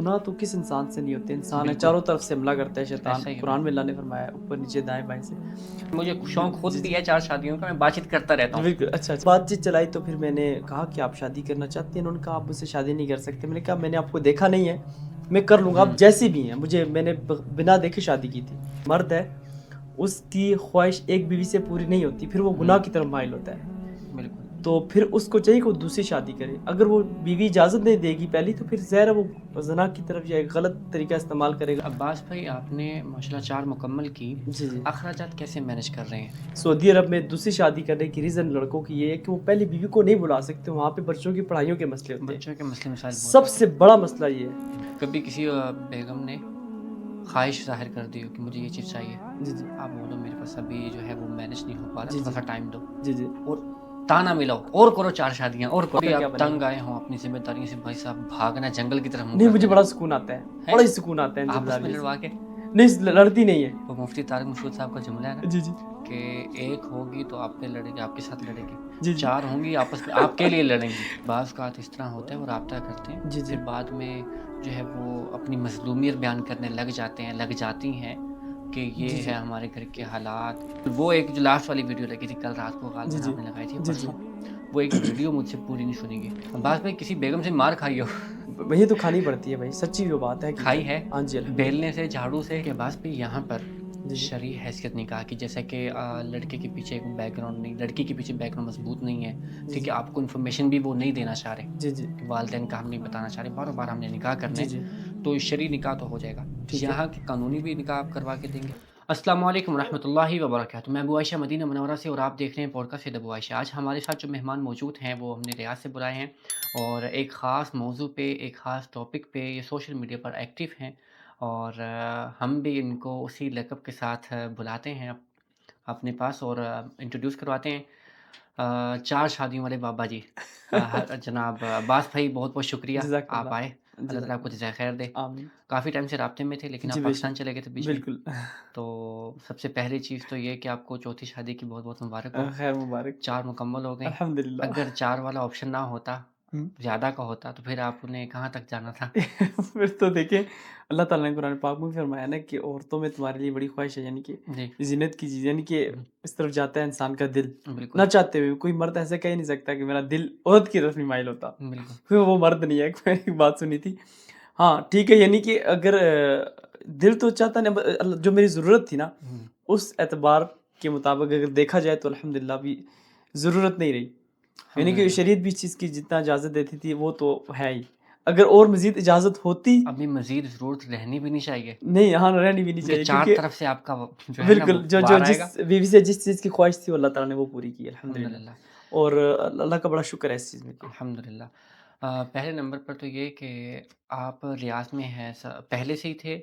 गुनाह तो किस इंसान से नहीं होते, इंसान है बिल्कुल। चारों तरफ से हमला करता है ऐसा शैतान, ही है कुरान में अल्लाह ने फरमाया ऊपर नीचे दाएं बाएं से। मुझे शौक खुद जी भी जी है 4 शादियों का, मैं बातचीत करता रहता हूँ। बिल्कुल। अच्छा अच्छा, बातचीत चलाई तो फिर मैंने कहा कि आप शादी करना चाहते हैं, उन्होंने कहा आप मुझसे शादी नहीं कर सकते। मैंने कहा मैंने आपको देखा नहीं है, मैं कर लूँगा, आप जैसी भी हैं, मुझे मैंने बिना देखे शादी की थी। मर्द है, उसकी ख्वाहिश एक बीवी से पूरी नहीं होती, फिर वो गुनाह की तरफ माइल होता है, बिल्कुल। तो फिर उसको चाहिए कि वो दूसरी शादी करे। अगर वो बीवी इजाज़त नहीं देगी पहली, तो फिर ज़ाहिर है वो ज़िना की तरफ या एक गलत तरीका इस्तेमाल करेगा। अब्बास भाई आपने माशाल्लाह 4 मुकम्मल की, जी जी। अखराजात कैसे मैनेज कर रहे हैं? सऊदी अरब में दूसरी शादी करने की रीज़न लड़कों की ये है कि वो पहली बीवी को नहीं बुला सकते, वहाँ पे बच्चों की पढ़ाइयों के मसले होते हैं। बच्चों के मसले मसाइल बहुत सबसे बड़ा मसला ये है। हैं। कभी किसी बेगम ने ख्वाहिश ज़ाहिर कर दी हो कि मुझे ये चीज़ चाहिए, जी जी आप बोलो मेरे पास अभी जो है वो मैनेज नहीं हो पा रहा, जी जी थोड़ा-सा टाइम दो, जी जी। और ताना मिला हो और करो 4 शादियाँ और करो। फिर कभी क्या आप तंग बनेगा? आए हों अपनी ज़िम्मेदारियों से, भाई साहब भागना जंगल की तरफ मुँह नहीं, कर मुझे देना, बड़ा सुकून आता है, हैं? बड़ा ही सुकून आता है इन आपस में ज़िम्मेदारियों लड़वा के, से। नहीं, लड़ती नहीं है। वो मुफ्ती तारिक मशहूद साहब का जुमला है ना जी जी कि एक होगी तो आप पे लड़ेगी, आपके साथ लड़ेगी, जी जी 4 होंगी आपस में आपके लिए लड़ेंगी। बाज़ औक़ात इस तरह होता है, वो राब्ता करते हैं, जी जी फिर बाद में जो है वो अपनी मज़लूमियत बयान करने लग जाते हैं, लग जाती हैं कि ये जी जी है हमारे घर के हालात। वो एक जो लास्ट वाली वीडियो लगी थी कल रात को, जी ग़ालिबन जी आपने लगाई थी या जी जी। परसों, वो एक वीडियो मुझसे पूरी नहीं सुनी गई। अब्बास भाई किसी बेगम से मार खाई हो? वही तो खानी पड़ती है भाई, सच्ची वो बात है, खाई हकीकत। है? हाँ जी, अल्हम्दुलिल्लाह। बेलने से, झाड़ू से? कि अब्बास भाई यहाँ पर जी जी शरई हैसियत निकाह की, जैसे कि लड़के के पीछे एक बैकग्राउंड नहीं, लड़की के पीछे बैकग्राउंड मज़बूत नहीं है, जी ठीक जी है? आपको इन्फॉर्मेशन भी वो नहीं देना चाह रहे जी जी कि वालिदैन का हम नहीं बताना चाह रहे, बारो-बार हमने निकाह करना जी है, जी तो शरई निकाह तो हो जाएगा। ठीक है। यहाँ के कानूनी भी निकाह आप करवा के देंगे। अस्सलामु अलैकुम रहमतुल्लाहि व बरकातहू। मैं अबू आयशा मदीना मुनव्वरा से, और आप देख रहे हैं पॉडकास्ट विद अबू आयशा। आज हमारे साथ जो मेहमान मौजूद हैं वो हमने रियाद से बुलाए हैं, और एक ख़ास मौज़ू पे, एक ख़ास टॉपिक पे ये सोशल मीडिया पर एक्टिव हैं, और हम भी इनको उसी लक़ब के साथ बुलाते हैं अपने पास, और इंट्रोड्यूस करवाते हैं। 4 शादियों वाले बाबा जी, जनाब अब्बास भाई, बहुत-बहुत शुक्रिया आप जज़ाकल्लाह, आए। अल्लाह ताला आपको जज़ाकल्लाह। जज़ाए खैर दे। आमीन। काफ़ी टाइम से राब्ते में थे, लेकिन जी, आप बेशक। पाकिस्तान चले गए थे बीच में। बिल्कुल। तो सबसे पहली चीज़ तो ये कि आपको चौथी शादी की बहुत-बहुत मुबारक हो। खैर मुबारक। 4 मुकम्मल हो गई। अल्हम्दुलिल्लाह। अगर 4 वाला ऑप्शन ना होता, हुँ। ज़्यादा का होता, तो फिर आपने कहाँ तक जाना था? फिर तो देखिए, अल्लाह ताला ने कुरान पाक में फरमाया ना कि औरतों में तुम्हारे लिए बड़ी ख़्वाहिश है, यानी कि जी। ज़ीनत की चीज़, यानी कि हुँ, इस तरफ जाता है इंसान का दिल, बिल्कुल, ना चाहते हुए। कोई मर्द ऐसा कह ही नहीं सकता कि मेरा दिल औरत की तरफ नहीं माइल होता, बिल्कुल। फिर वो मर्द नहीं है। मैंने एक बात सुनी थी। हाँ, ठीक है, यानी कि अगर दिल तो चाहता ना, जो मेरी ज़रूरत थी ना, हुँ, उस एतबार के मुताबिक अगर देखा जाए तो अल्हम्दुलिल्लाह अभी ज़रूरत नहीं रही। यानी कि अल्हम्दुलिल्लाह। शरीयत भी इस चीज़ की जितना इजाज़त देती थी वो तो है ही। अगर और मज़ीद इजाज़त होती, अभी मज़ीद ज़रूरत रहनी भी नहीं चाहिए, नहीं, हाँ, रहनी भी नहीं क्योंकि चाहिए, 4 क्योंकि तरफ से आपका वो जो है ना बिल्कुल, वो जो जो वार जिस आएगा। बीवी से जिस चीज़ की ख्वाहिश थी वो अल्लाह ताला ने वो पूरी की अल्हम्दुलिल्लाह, अल्हम्दुलिल्लाह। और अल्लाह का बड़ा शुक्र है इस चीज़ में कि अल्हम्दुलिल्लाह। पहले नंबर पर तो ये कि आप रियाज़ में हैं, पहले से ही थे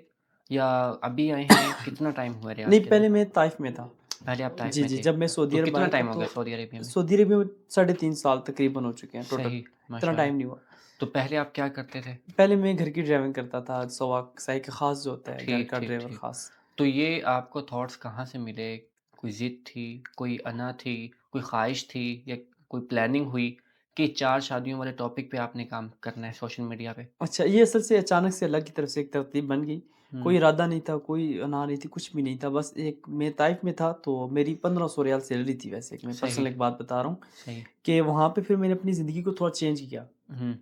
या अभी आए हैं? कितना टाइम हुआ रियाज़ नहीं, के लिए? पहले मैं ताइफ़ में था। पहले आप ताइफ़ जी, में जी, थे, जब मैं सऊदी तो अरब कितना आया था टाइम हो तो गया सऊदी अरेबिया में? सऊदी अरब में 3.5 साल तकरीबन हो चुके हैं टोटल, सही, इतना माशाअल्लाह। टाइम नहीं हुआ। तो पहले आप क्या करते थे? पहले मैं घर की ड्राइविंग करता था, सवाक साइक ख़ास जो होता है, घर ठीक, का ठीक, ड्राइवर ठीक। ख़ास। तो ये आपको थॉट्स कहाँ से मिले? कोई ज़िद थी, कोई अना थी, कोई ख़्वाहिश थी, या कोई प्लानिंग हुई कि 4 शादियों वाले टॉपिक पे आपने काम करना है सोशल मीडिया पे? अच्छा, ये असल से अचानक से अल्लाह की तरफ से एक तरतीब बन गई। हुँ, कोई इरादा नहीं था, कोई अना नहीं थी, कुछ भी नहीं था। बस एक मैं ताइफ़ में था तो मेरी 1500 रियाल सैलरी थी वैसे, मैं सही, पर्सनल एक बात बता रहा हूँ सही। कि वहाँ पे फिर मैंने अपनी ज़िंदगी को थोड़ा चेंज किया। हुँ,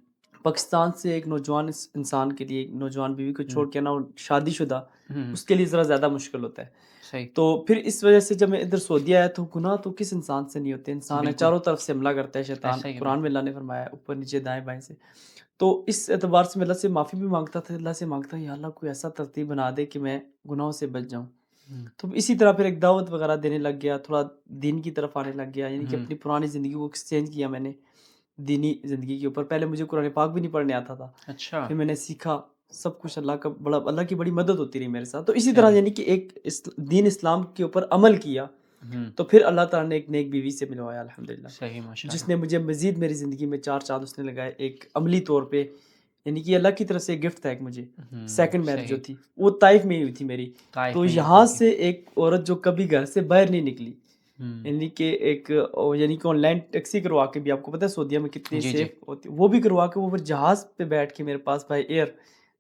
पाकिस्तान से एक नौजवान इंसान के लिए, एक नौजवान बीवी को हुँ, छोड़ के ना, और शादीशुदा, हुँ, उसके लिए ज़रा ज़्यादा मुश्किल होता है। सही। तो फिर इस वजह से जब मैं इधर सऊदी आया तो गुनाह तो किस इंसान से नहीं होते, इंसान है बिल्कुल, चारों तरफ से हमला करता है शैतान, ऐसा ही है कुरान बिल्कुल। में अल्लाह ने फरमाया ऊपर नीचे दाएँ बाएँ से। तो इस एतबार से मैं अल्लाह से माफ़ी भी माँगता था, अल्लाह से माँगता या अल्लाह कोई ऐसा तरतीब बना दे कि मैं गुनाहों से बच जाऊँ। हुँ, तो इसी तरह फिर एक दावत वगैरह देने लग गया, थोड़ा दीन की तरफ आने लग गया, यानी कि हुँ, अपनी पुरानी ज़िंदगी को एक्सचेंज किया मैंने, दीनी ज़िंदगी के ऊपर। पहले मुझे कुरान पाक भी नहीं पढ़ने आता था, अच्छा, फिर मैंने सीखा, सब कुछ अल्लाह की बड़ी मदद होती रही मेरे साथ। तो इसी तरह सही। यानी कि एक दीन इस्लाम के ऊपर अमल किया, हुँ, तो फिर अल्लाह ताला ने एक नेक बीवी से मिलवाया अल्हम्दुलिल्लाह, सही माशाअल्लाह। जिसने मुझे मज़ीद मेरी ज़िंदगी में 4 चाँद उसने लगाए एक अमली तौर पे, यानी कि अल्लाह की तरफ से एक गिफ्ट था एक मुझे। हुँ, सेकंड मैरिज जो सही। थी, वो ताइफ़ में ही हुई थी मेरी। ताइफ़ तो में ही हुई यहाँ थी। से एक औरत जो कभी घर से बाहर नहीं निकली, हुँ, यानी कि एक यानी कि ऑनलाइन टैक्सी करवा के भी, आपको पता है सऊदीया में कितनी जी, जी। सेफ होती है, वो भी करवा के वो फिर जहाज़ पे बैठ के मेरे पास बाय एयर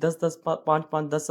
10 10 5 5 10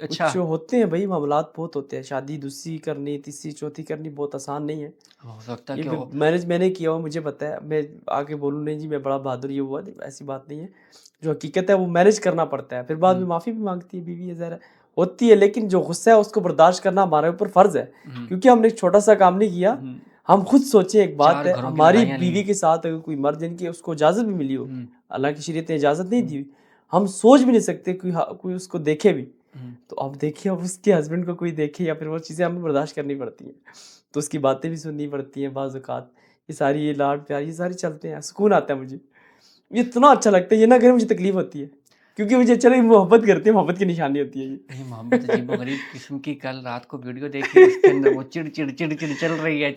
अच्छा कुछ होते हैं भाई, मामलात बहुत होते हैं, शादी दूसरी करनी, तीसरी, चौथी करनी बहुत आसान नहीं है। हो सकता है ये कि वो मैनेज मैंने किया हुआ, मुझे पता है। मैं आगे बोलूँ नहीं जी मैं बड़ा बहादुर ये हुआ, नहीं, ऐसी बात नहीं है। जो हकीकत है वो मैनेज करना पड़ता है, फिर बाद में माफ़ी भी मांगती है बीवी, ज़रा होती है, लेकिन जो गुस्सा है उसको बर्दाश्त करना हमारे ऊपर फ़र्ज़ है, क्योंकि हमने एक छोटा सा काम नहीं किया। हम खुद सोचें, एक बात 4 है, घरों की हमारी लड़ाइयाँ ली बीवी हैं। के साथ अगर कोई मर्द जिनकी उसको इजाज़त भी मिली हो, अल्लाह की शरीयत ने इजाज़त नहीं दी हुँ, हुई, हम सोच भी नहीं सकते कोई उसको देखे भी। हुँ, तो अब देखिए, अब उसके हस्बैंड को कोई देखे या फिर वो चीज़ें हमें बर्दाश्त करनी पड़ती हैं, तो उसकी बातें भी सुननी पड़ती हैं बाज़ औक़ात। ये सारी, ये लाड प्यार, ये सारे चलते हैं, सुकून आता है मुझे। ये इतना अच्छा लगता है, ये ना करें मुझे तकलीफ़ होती है, क्योंकि मुझे अच्छा लगे, मोहब्बत करते हैं, मोहब्बत की निशानी होती है ये। ये मोहब्बत अजीबो-गरीब किस्म की। कल रात को वीडियो देखी, उसके अंदर वो चिड़-चिड़, चिड़-चिड़ चल रही है,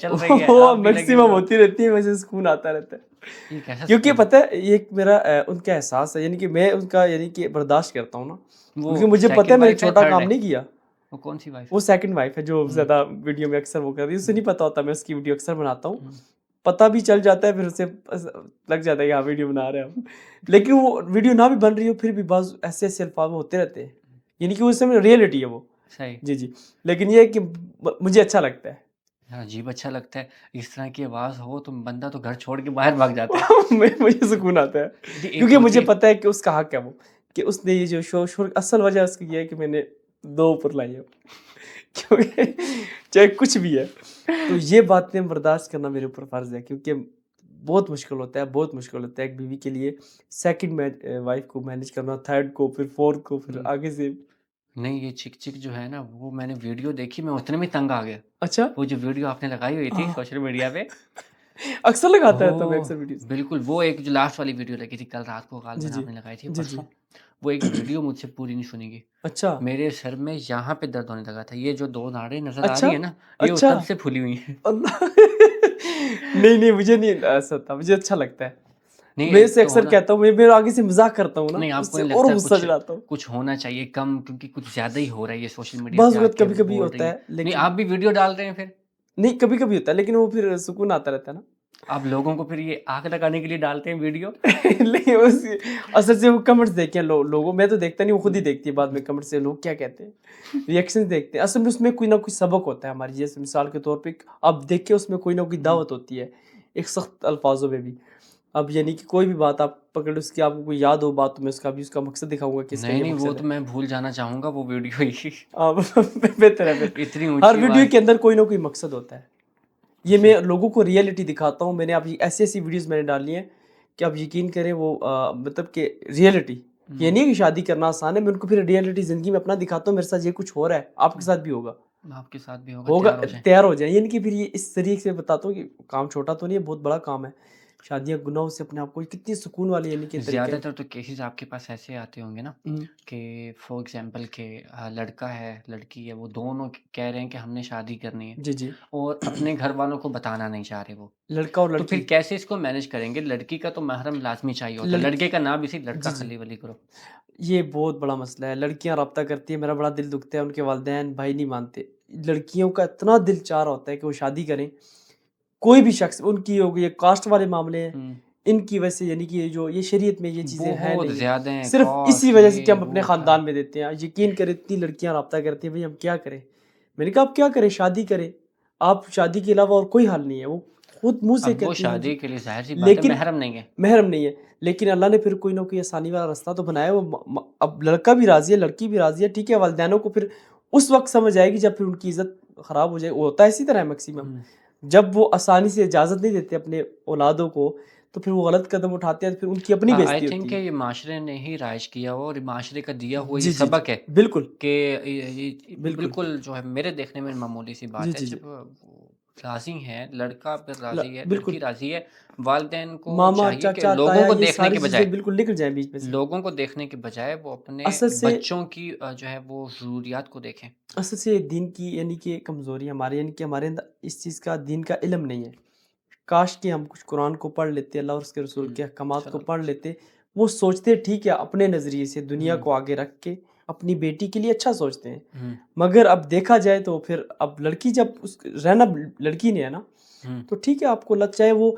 वो आप भी लगे मैक्सिमम हुए हो। होती रहती है, मुझे सुकून आता रहता है। ये कैसा क्योंकि सुकून है? पता है, ये एक मेरा उनका एहसास है, यानी कि मैं उनका यानी कि बर्दाश्त करता हूँ ना, वो क्योंकि मुझे पता है सेकंड मैंने वाइफ है, छोटा थर्ड काम है? नहीं किया। वो कौन-सी वाइफ वो है? सेकंड वाइफ है जो हुँ, ज़्यादा वीडियो में अक्सर वो कर रही है, उसे हुँ, नहीं पता होता मैं उसकी वीडियो अक्सर बनाता हूँ। हुँ, पता भी चल जाता है, फिर उसे लग जाता है कि हाँ वीडियो बना रहे हैं हम। लेकिन वो वीडियो ना भी बन रही हो फिर भी बाज़ ऐसे-ऐसे अल्फाज होते रहते हैं। यानी कि उस समय रियलिटी है वो। सही। जी, जी। लेकिन ये है कि मुझे अच्छा लगता है। हाँ, अजीब अच्छा लगता है। इस तरह की आवाज़ हो तो बंदा तो घर छोड़ के बाहर भाग जाता है। मुझे सुकून आता है। जी, एक क्योंकि होती मुझे है पता है कि उसका हक है वो, कि उसने ये जो शोर असल वजह उसकी ये है कि मैंने 2 ऊपर लाई है। क्योंकि चाहे कुछ भी है, तो ये बातें बर्दाश्त करना मेरे ऊपर फ़र्ज़ है, क्योंकि बहुत मुश्किल होता है, बहुत मुश्किल होता है एक बीवी के लिए सेकंड वाइफ़ को मैनेज करना, थर्ड को, फिर फोर्थ को, फिर हुँ, आगे से। नहीं ये चिक-चिक जो है ना, वो मैंने वीडियो देखी, मैं उतने में तंग आ गया। अच्छा? वो जो वीडियो आपने लगाई हुई थी हाँ। सोशल मीडिया पे, अक्सर लगाता रहता हूँ मैं ओह! अक्सर वीडियोज़। बिल्कुल, वो एक जो लास्ट वाली वीडियो लगी थी कल रात को, जी, गालिबन जी। आपने लगाई थी जी, जी। परसों, वो एक वीडियो मुझसे पूरी नहीं सुनी गई। अच्छा, मेरे सर में यहाँ पे दर्द होने लगा था। ये जो 2 नाड़ें नज़र आ अच्छा, रही है ना, ये अच्छा। तब से फूली हुई हैं। अल्लाह! नहीं, नहीं, मुझे नहीं ऐसा होता, मुझे अच्छा लगता है। नहीं, मैं एक इससे तो हो अक्सर ना कहता हूँ, मैं आगे से मज़ाक करता हूँ ना, नहीं, आपको उससे नहीं और लगता गुस्सा कुछ चिढ़ाता हूँ। कुछ होना चाहिए कम क्योंकि कुछ ज़्यादा ही हो रहा है ये सोशल मीडिया पे बस वक़्त आके कभी-कभी बोल रही होता हैं। है, नहीं, लेकिन आप भी वीडियो डाल रहे हैं फिर? नहीं, कभी-कभी होता है, लेकिन वो फिर सुकून आता रहता है ना। आप लोगों को फिर ये आग लगाने के लिए डालते हैं वीडियो? नहीं, उस असल से वो कमेंट्स देखे हैं लोगों, मैं तो देखता नहीं, वो खुद ही हुँ, देखती है बाद हुँ, में कमेंट से लोग क्या कहते हैं। रिएक्शंस देखते हैं। असल में उसमें कोई ना कोई सबक होता है हमारी, जैसे मिसाल के तौर पे आप देखिए उसमें कोई ना कोई हुँ। दावत होती है, एक सख्त अल्फाज़ों में भी। अब यानी कि कोई भी बात आप पकड़, उसकी आपको कोई याद हो बात, तो मैं उसका भी उसका मकसद दिखाऊँगा कि इसका नहीं, ये नहीं, वो मकसद तो है। मैं भूल जाना चाहूँगा वो वीडियो ही। अब बेहतर है फिर। इतनी हर ऊँची वीडियो आवाज़ के अंदर कोई ना कोई मकसद होता है। ये से मैं लोगों को रियलिटी दिखाता हूँ। मैंने अब ऐसी-ऐसी वीडियोज़ मैंने डाली हैं कि आप यकीन करें वो मतलब कि रियलिटी, ये हुँ, नहीं है कि शादी करना आसान है, मैं उनको फिर रियलिटी ज़िंदगी में अपना दिखाता हूँ, मेरे साथ ये कुछ हो रहा है, आपके हुँ। साथ भी होगा। आपके साथ भी होगा, होगा, तैयार हो जाएँ। तैयार हो जाएँ। यानी कि फिर ये इस तरीके से बताता हूँ कि काम छोटा तो नहीं है, बहुत बड़ा काम है। शादियाँ गुनाहों से अपने आप को कितनी सुकून वाली यानी कि तरीका है। ज़्यादातर तो केसेज़ आपके पास ऐसे आते होंगे ना हुँ। कि फॉर एग्ज़ाम्पल कि लड़का है, लड़की है, वो दोनों कह रहे हैं कि हमने शादी करनी है जी, जी। और अपने घर वालों को बताना नहीं चाह रहे वो। लड़का और तो लड़की। फिर कैसे इसको मैनेज करेंगे? लड़की का तो महरम लाज़मी चाहिए होता है, लड़की लड़के का ना भी सही लड़का जी, जी। खली-वली करो। ये बहुत बड़ा मसला है। लड़कियाँ राब्ता करती हैं, मेरा बड़ा दिल दुखता है, उनके वालिदैन भाई नहीं मानते। लड़कियों का इतना दिल चाह रहा होता है कि वो शादी करें। कोई भी शख्स, उनकी हो गई, ये कास्ट वाले मामले हैं, हुँ, इनकी वजह से यानी कि ये जो ये शरीयत में ये चीज़ें हैं बहुत नहीं है। ज़्यादा हैं, सिर्फ़ इसी कॉस्ट वजह से कि ये हम अपने वो ख़ानदान सारा। में देते हैं। यकीन करें इतनी लड़कियाँ राब्ता करती हैं, भई हम क्या करें? मैंने कहा आप क्या करें? शादी करें। आप शादी के अलावा और कोई हल नहीं है। वो खुद मुँह से अब वो कहती हैं हाँ शादी जी। के लिए ज़ाहिर-सी बात है लेकिन महरम नहीं है। महरम नहीं है। लेकिन अल्लाह ने फिर कोई ना कोई आसानी वाला रास्ता तो बनाया है। वो अब लड़का भी राज़ी है, लड़की भी राज़ी है, ठीक है? वालिदैनों को फिर उस वक़्त समझ आएगी जब फिर उनकी इज़्ज़त ख़राब हो जाए। वो होता है इसी तरह है मैक्सिमम। हुँ। जब वो आसानी से इजाज़त नहीं देते अपने औलादों को, तो फिर वो गलत कदम उठाते हैं, तो फिर उनकी अपनी आई बेइज़्ज़ती थिंक होती है। ये माशरे ने ही राइज किया हो और माशरे का दिया हुआ ये जी, जी, जी। सबक है बिल्कुल, कि ये बिल्कुल। बिल्कुल जो है मेरे देखने में मामूली सी जी, बात है जी, जी। जब वो राज़ी हैं, लड़का फिर राज़ी है, लड़की बिल्कुल। राज़ी है, वालिदैन को मामा, चाहिए कि चाचा, लोगों ताया को ये देखने सारी के चीज़ें बजाय बिल्कुल निकल जाएँ बीच में से। लोगों को देखने के बजाय वो अपने असल से बच्चों की जो है वो ज़रूरियात को देखें। असल से दीन की यानी कि कमज़ोरी हमारी, यानी कि हमारे अंदर इस चीज़ का, दीन का इल्म नहीं है। काश कि हम कुछ कुरान को पढ़ लेते, अल्लाह और उसके रसूल हुँ, के अहकामात को पढ़ सल्लल्लाहु लेते। वो सोचते ठीक है अपने नज़रिए से, दुनिया हुँ, को आगे रख के अपनी बेटी के लिए अच्छा सोचते हैं। हुँ, मगर अब देखा जाए तो फिर अब लड़की जब उस रहना लड़की ने है ना, हुँ, तो ठीक है आपको लग चाहे वो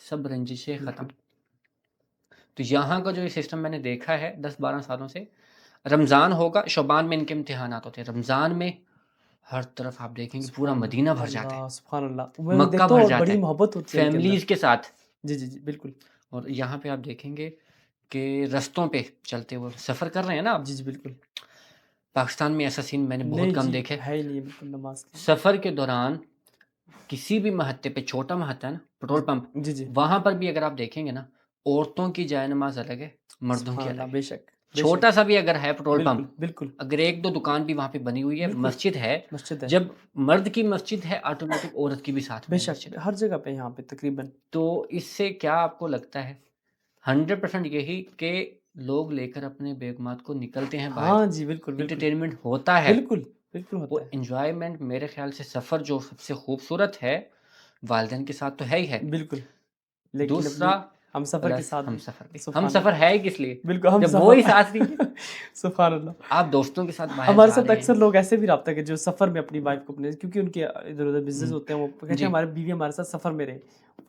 सब रंजिशें ख़त्म। बिल्कुल। तो यहाँ का जो ये सिस्टम मैंने देखा है 10-12 सालों से, रमज़ान होगा, शौबान में इनके इम्तिहानात होते हैं। रमज़ान में हर तरफ आप देखेंगे पूरा सुभान मदीना भर जाता है, अल्लाह, सुभान अल्लाह। मैं मक्का देखता हूँ भर और जाता बड़ी है, मोहब्बत होती है इनके अंदर। फैमिलीज़ के साथ। जी, जी, जी, बिल्कुल। और यहाँ पे आप देखेंगे कि रस्तों पे चलते हुए सफ़र कर रहे हैं ना आप, जी, जी, बिल्कुल। पाकिस्तान में ऐसा सीन मैंने बहुत नहीं कम जी, देखे। है ही नहीं है बिल्कुल नमाज़ के। सफ़र के दौरान किसी भी महत्ते पे, छोटा महत्ता है ना, पेट्रोल जी, पंप, जी, जी। वहाँ पर भी अगर आप देखेंगे ना, औरतों की जायनमाज़ अलग है, मर्दों सुभान की अल्लाह, अलग है। बेशक, बेशक। छोटा-सा भी अगर है पेट्रोल बिल्कुल, पंप, बिल्कुल, अगर 1-2 दुकान भी वहाँ पे बनी हुई है, बिल्कुल, मस्जिद है, मस्जिद है। जब मर्द की मस्जिद है, ऑटोमेटिक औरत की भी साथ में है बेशक, मस्जिद। हर जगह पे यहाँ पे तकरीबन। तो इससे क्या आपको लगता है? 100% यही कि लोग लेकर अपने बेगमात को निकलते हैं बाहर, हाँ जी, बिल्कुल, बिल्कुल। एंटरटेनमेंट होता है। बिल्कुल, बिल्कुल होता वो है। एन्जॉयमेंट मेरे ख़्याल से सफ़र जो सबसे खूबसूरत है, वालिदैन के साथ तो है ही है। बिल्कुल, लेकिन दूसरा अपनी हमसफ़र के प्लस साथ भी। हमसफ़र भी। सुभान हमसफ़र अल्लाह। है ही किस लिए? बिल्कुल जब वो ही हमसफ़र साथ नहीं है, सुभान अल्लाह। आप दोस्तों के साथ बाहर हमारे जा साथ रहे अक्सर हैं। लोग ऐसे भी रब्ता के जो सफ़र में अपनी वाइफ़ को अपने क्योंकि उनके इधर-उधर बिज़नेस हुँ, होते हैं, वो कहते हैं जी। हमारी बीवी हमारे साथ सफ़र में रहे।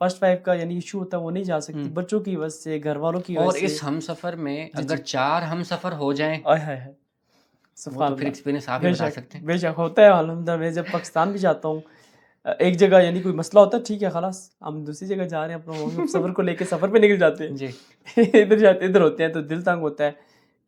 फर्स्ट वाइफ़ का यानी इश्यू होता है वो नहीं जा सकती, हुँ, बच्चों की वजह से, घरवालों की वजह और से। इस हमसफ़र में जी, अगर जी। 4 हमसफ़र हो जाएँ, आय हाय हाय! वो सुभान तो फिर अल्लाह। एक्सपीरियंस आप ही बता बेशक, सकते हैं। बेशक होता है अल्हम्दुलिल्लाह। मैं जब पाकिस्तान भी जाता हूँ एक जगह यानी कोई मसला होता है, ठीक है खलास हम दूसरी जगह जा रहे हैं अपना हम सफ़र को लेके सफ़र पे निकल जाते हैं। जी। इधर जाते इधर होते हैं तो दिल तंग होता है।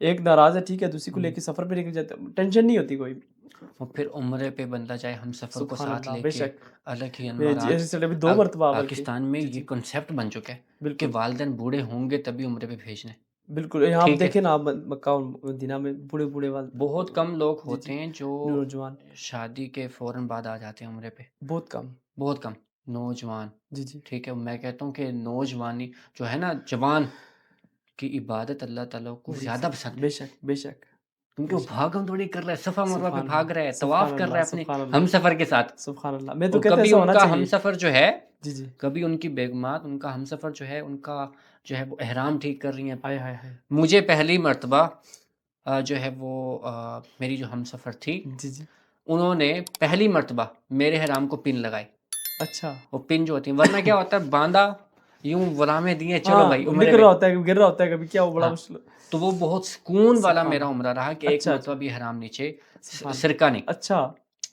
एक नाराज़ है ठीक है, दूसरी को हुँ, लेके सफ़र पे निकल जाते हैं, टेंशन नहीं होती कोई भी। और फिर उम्रे पे बंदा जाए हमसफ़र को सुभान साथ अल्लाह, लेके, बेशक। अलग ही मैं अनवार जी आज ऐसे चले अभी 2 मरतबा बल्कि। पाकिस्तान में जी, ये जी। कॉन्सेप्ट बन चुका है कि बिल्कुल, वालिदैन बूढ़े होंगे तभी उम्रे पे भेजना है। बिल्कुल। यहाँ आप ठीक है? देखें ना आप मक्का और मदीना में बूढ़े-बूढ़े बहुत कम लोग जी, होते जी। हैं जो नौजवान शादी के फ़ौरन बाद आ जाते हैं उम्रे पे, बहुत कम। बहुत कम। नौजवान, जी, जी। ठीक है? मैं कहता हूँ कि नौजवानी जो है ना, जवान की इबादत अल्लाह ताला को जी, ज़्यादा जी। पसंद है। बेशक, बेशक, क्योंकि वो बेशक। भागम-दौड़ी कर रहा है, सफ़ा मरवा पे सुभान भाग अल्लाह, रहा है, सुभान तवाफ़ कर रहा अल्लाह, है अपने सुभान अल्लाह, हमसफ़र के साथ। सुभान अल्लाह। मैं तो और कहता हूँ कभी ऐसा होना उनका चाहिए। हमसफ़र जो है, जी, जी। कभी उनकी बेगमात, उनका हमसफ़र जो है, उनका जो है वो एहराम ठीक कर रही हैं। हाय, हाय, हाय! मुझे पहली मर्तबा जो है वो मेरी जो हमसफ़र थी, जी, जी। उन्होंने पहली मर्तबा मेरे एहराम को पिन लगाई। अच्छा। वो पिन जो होती है, वरना क्या होता है, बाँधा, यूँ वरामें दिए, चलो हाँ, भाई वो उम्रे निकल पे। रहा होता है, गिर रहा होता है कभी क्या वो बड़ा हाँ, मुश्किल तो वो बहुत सुकून वाला सुभान मेरा अल्लाह। उम्रा रहा कि एक अच्छा, मरतबा अच्छा। भी एहराम नीचे सुभान सिरका नहीं। अच्छा,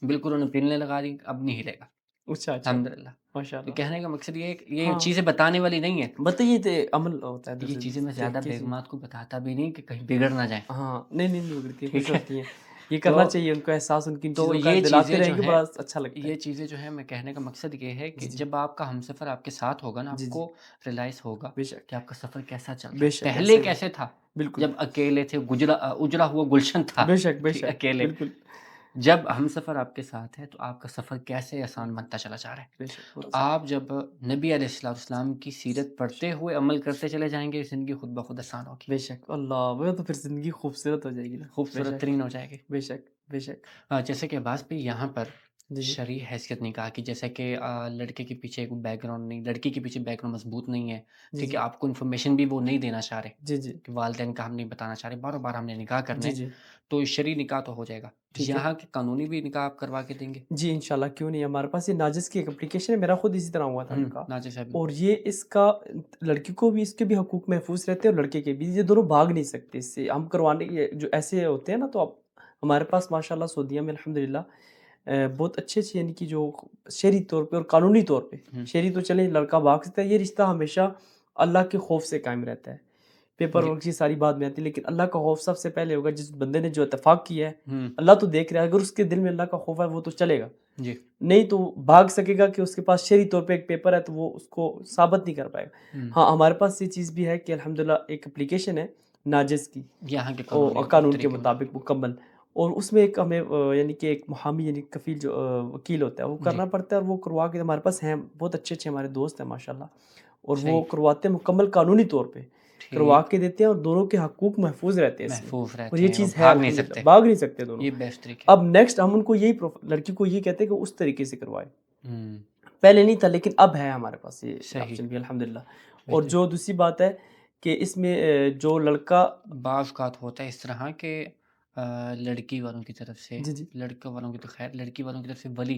बिल्कुल उन्होंने पिन लगा दी, अब नहीं हिलेगा, अच्छा, अच्छा। अल्हम्दुलिल्लाह। तो माशाअल्लाह। कहने का मकसद ये है कि ये हाँ, चीज़ें बताने वाली नहीं है। बताइए तो अमल होता है ये दूसरे चीज़ें मैं ज़्यादा तरीके से। बेगमात को बताता भी नहीं कि कहीं बिगड़ ना जाएँ, हाँ, नहीं, नहीं, नहीं बिगड़ती है, खुश ठीक है? होती हैं। ये तो करना चाहिए उनको एहसास उनको इन तो चीज़ों का ये दिलाते चीज़ें जो रहेंगे हैं, बड़ा अच्छा लगता ये है। चीज़ें जो हैं, मैं कहने का मकसद ये है कि जी, जी। जब आपका हमसफ़र आपके साथ होगा ना, जी, जी। आपको रियलाइज़ होगा बेशक, कि आपका सफ़र कैसा चल रहा है। बेशक पहले ऐसे ही। कैसे था? बिल्कुल। जब अकेले थे, उजड़ा हुआ गुलशन था, बेशक, ठीक बेशक, अकेले। बिल्कुल। जब हमसफ़र आपके साथ है, तो आपका सफ़र कैसे आसान बनता चला जा रहा है। बेशक, तो बहुत सही। आप जब नबी अलैहिस्सलाम की सीरत पढ़ते हुए अमल करते चले जाएँगे, ज़िंदगी खुद ब खुद आसान होगी, बेशक, अल्लाह! वो तो फिर ज़िंदगी खूबसूरत हो जाएगी ना। खूबसूरत बेशक, तरीन हो जाएगी। बेशक, बेशक। जैसे कि अब्बास भाई यहाँ पर जी, जी। शरई हैसियत निकाह की, जैसे कि लड़के के पीछे एक बैकग्राउंड नहीं, लड़की के पीछे बैकग्राउंड मज़बूत नहीं है, जी, ठीक है? जी। आपको इन्फॉर्मेशन भी वो नहीं देना चाह रहे जी, जी। कि वालिदैन का हम नहीं बताना चाह रहे, बारो-बार हमने निकाह करना जी, है, जी। तो शरई निकाह तो हो जाएगा। ठीक है। यहाँ के कानूनी भी निकाह आप करवा के देंगे? जी, इंशाल्लाह क्यों नहीं, हमारे पास ये नाजिस की एक एप्लीकेशन है, मेरा खुद इसी तरह हुआ था नाज़िर साहब। निकाह और ये इसका लड़की को भी इसके भी हकूक महफूज़ रहते हैं और लड़के के भी, ये दोनों भाग नहीं सकते इससे। हम करवाने ये जो ऐसे होते हैं ना तो अब हमारे पास माशाल्लाह सऊदीया में अल्हम्दुलिल्लाह बहुत अच्छे-अच्छे यानी कि जो शरई तौर पे और कानूनी तौर पे, हुँ, शरई तो चले लड़का भाग सकता है, ये रिश्ता हमेशा अल्लाह के खौफ से कायम रहता है। पेपर जी। वर्क की सारी बात में आती है, लेकिन अल्लाह का खौफ सबसे पहले होगा। जिस बंदे ने जो इत्तेफ़ाक किया है, हुँ, अल्लाह तो देख रहा है, अगर उसके दिल में अल्लाह का खौफ है वो तो चलेगा। जी। नहीं तो भाग सकेगा कि उसके पास शरई तौर पे एक पेपर है तो वो उसको साबित नहीं कर पाएगा। हुँ, हाँ, हमारे पास ये चीज़ भी है कि अल्हम्दुलिल्लाह एक एप्लीकेशन है नाजिज़ की यहाँ के कानूनी कानून के तरीके मुताबिक मुताबिक। मुकम्मल और उसमें एक हमें यानी कि एक मुहामी यानी कफ़ील जो वकील होता है वो जी, करना पड़ता है और वो करवा के हमारे पास हैं बहुत अच्छे-अच्छे हमारे दोस्त हैं माशाल्लाह और वो सही, करवाते हैं मुकम्मल कानूनी तौर पे, करवा ठीक, के देते हैं और दोनों के हकूक महफूज़ रहते हैं इसमें महफूज़ और रहते ये हैं, वो चीज़ है भाग नहीं अल्हम्दुलिल्लाह, सकते। भाग नहीं सकते दोनों। ये बेस्ट तरीका है। अब नेक्स्ट हम उनको यही लड़की को ये कहते हैं कि उस तरीके से करवाएँ। हुँ, पहले नहीं था लेकिन अब है हमारे पास ये सही, ऑप्शन भी अल्हम्दुलिल्लाह और बेहतर। जो दूसरी बात है कि इसमें जो लड़का बाज़ औक़ात होता है इस तरह के लड़की वालों की तरफ से, जी, जी। लड़के वालों की तो ख़ैर, लड़की वालों की तरफ से वली